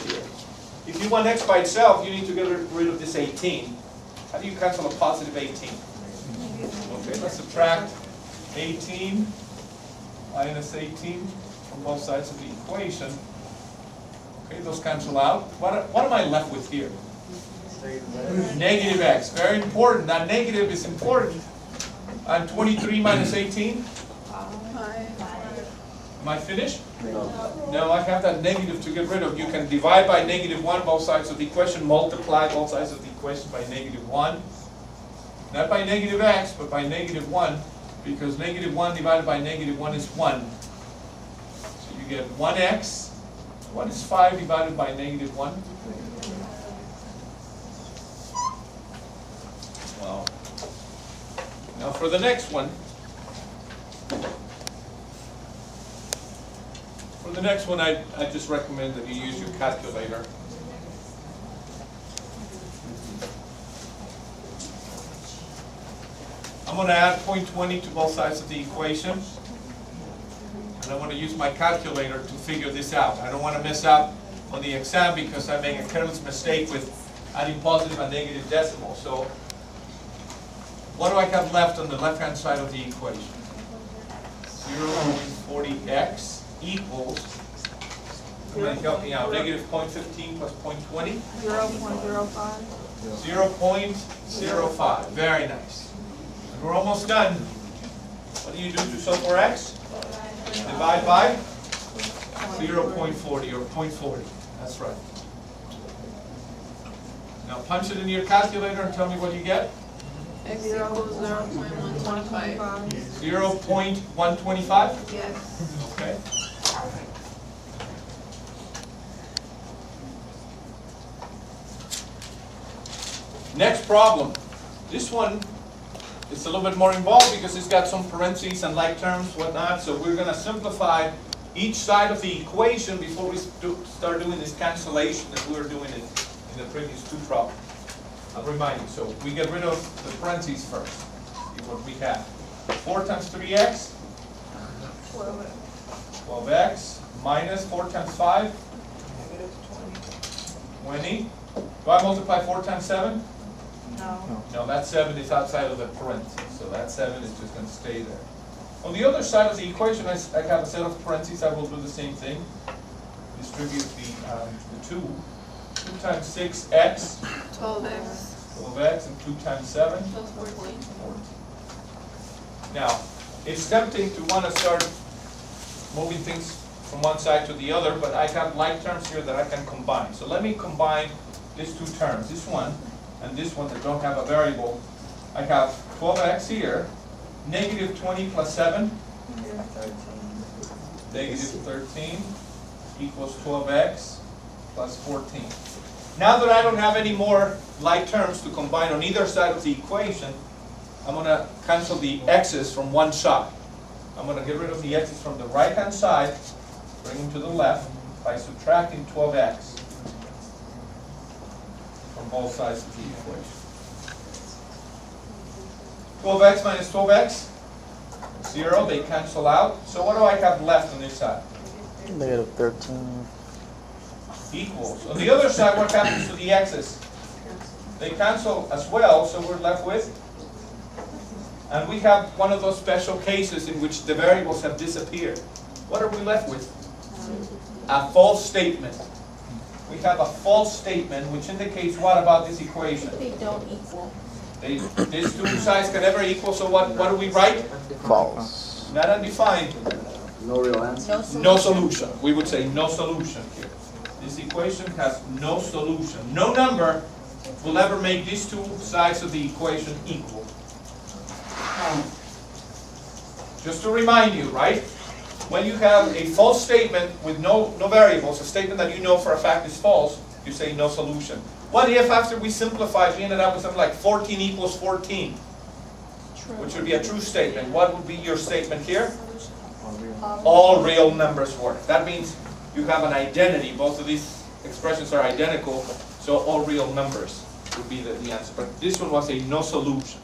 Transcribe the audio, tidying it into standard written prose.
here. If you want x by itself, you need to get rid of this 18. How do you cancel a positive 18? Okay, let's subtract 18 minus 18 from both sides of the equation. Okay, those cancel out. What am I left with here? Negative x. Very important. That negative is important. And 23 minus 18? Am I finished? No, I have that negative to get rid of. You can divide by -1 both sides of the equation, multiply both sides of the equation by -1. Not by negative x, but by -1, because -1 divided by -1 is 1. So you get 1x. What is 5 divided by -1? Well, now for the next one. For the next one, I just recommend that you use your calculator. I'm going to add 0.20 to both sides of the equation. And I want to use my calculator to figure this out. I don't want to miss out on the exam because I make a careless mistake with adding positive and negative decimals. So what do I have left on the left-hand side of the equation? 0.40x equals, somebody help me out, -0.15 plus 0.20? 0.05. 0.05. Very nice. And we're almost done. What do you do to solve for x? Divide by 0.40 or 0.40. That's right. Now punch it in your calculator and tell me what you get. X equals 0.125. 0.125? Yes. Okay. Next problem. This one is a little bit more involved because it's got some parentheses and like terms, whatnot. So we're going to simplify each side of the equation before we start doing this cancellation that we were doing in the previous two problems. I'll remind you. So we get rid of the parentheses first. See what we have. 4 times 3x. 12x minus 4 times 5. 20. Do I multiply 4 times 7? No. No, that 7 is outside of the parentheses, so that 7 is just going to stay there. On the other side of the equation, I have a set of parentheses. I will do the same thing. Distribute the 2. 2 times 6x. 12x. 12x and 2 times 7. Plus 14. 14. Now, it's tempting to want to start moving things from one side to the other, but I have like terms here that I can combine. So let me combine these two terms, this one and this one that don't have a variable. I have 12x here, -20 plus 7, -13 equals 12x plus 14. Now that I don't have any more like terms to combine on either side of the equation, I'm going to cancel the x's from one side. I'm going to get rid of the x's from the right-hand side, bring them to the left by subtracting 12x from both sides of the equation. 12x minus 12x, 0, they cancel out. So what do I have left on this side? -13. Equals. On the other side, what happens to the x's? They cancel as well, so we're left with, and we have one of those special cases in which the variables have disappeared. What are we left with? A false statement. We have a false statement which indicates what about this equation? They don't equal. These two sides can never equal, so what do we write? False. Not undefined. No real answer. No solution. We would say no solution here. This equation has no solution. No number will ever make these two sides of the equation equal. Just to remind you, right? When you have a false statement with no variables, a statement that you know for a fact is false, you say no solution. What if after we simplified, we ended up with something like 14 equals 14? True. Which would be a true statement. What would be your statement here? All real numbers work. That means you have an identity. Both of these expressions are identical, so all real numbers would be the answer. But this one was a no solution.